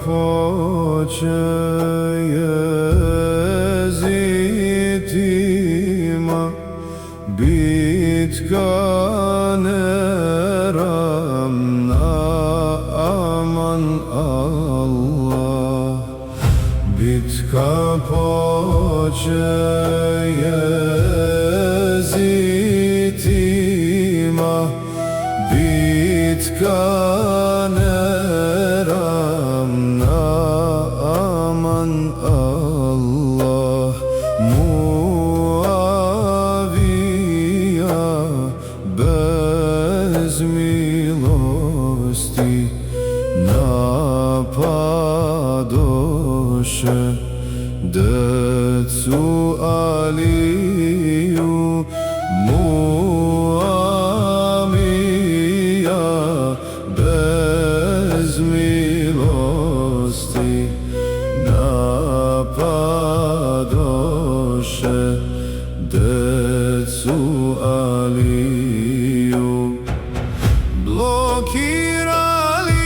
poče jezitima, bitka neramna, aman Allah. Bitka poče jezitima, bitka neramna, aman Allah. Muavija bez milosti napadoše decu Aliju. Muavija bez milosti napadoše decu Aliju. Blokirali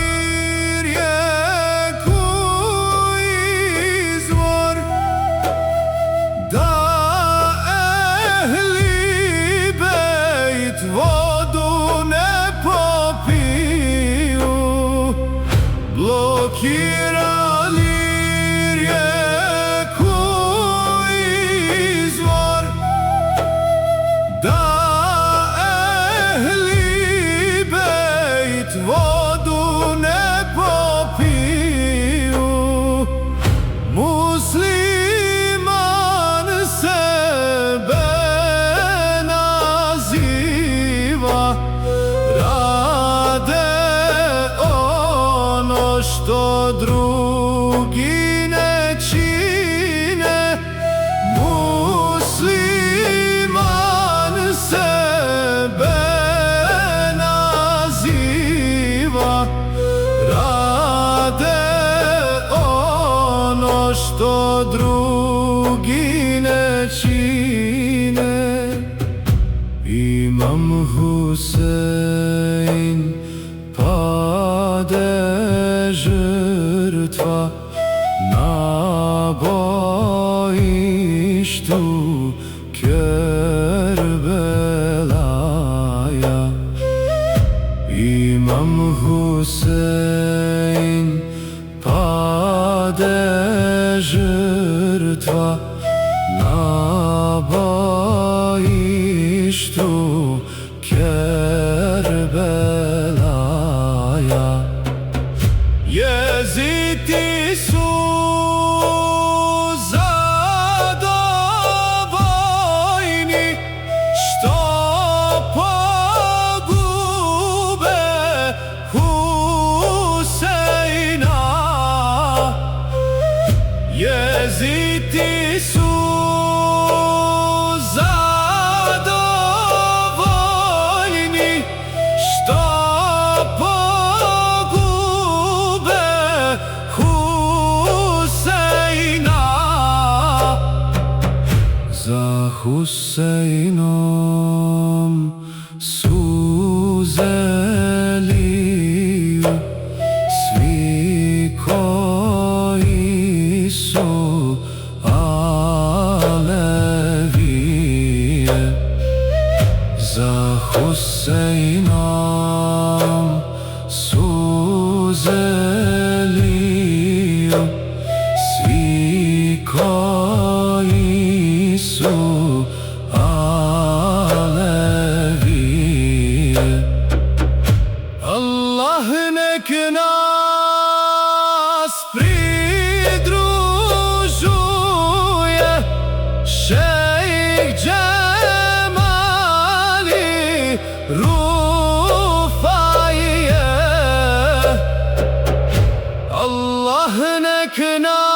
rijeku izvor, da ehli bejt vodu ne popiju. Blokirali rijeku izvor, da ehli bejt vodu ne popiju. Musliman sebe naziva, rade ono što drugi ne čine. Musliman sebe naziva, rade ono što drugi ne čine. Imam Husein pade žrtva na bojištu Kerbelaja. Imam Husein pade žrtva na bojištu Kerbelaja. Jeziti su zadovoljni što pogube Huseina. Jeziti su zadovoljni što pogube Huseina. Za Huseinom suze liju svi koji su Alevije. Za Huseinom suze liju svi koji su Alevije. Allah nek nas pridružuje, Šejh Džemali Rufaije. Allah nek nas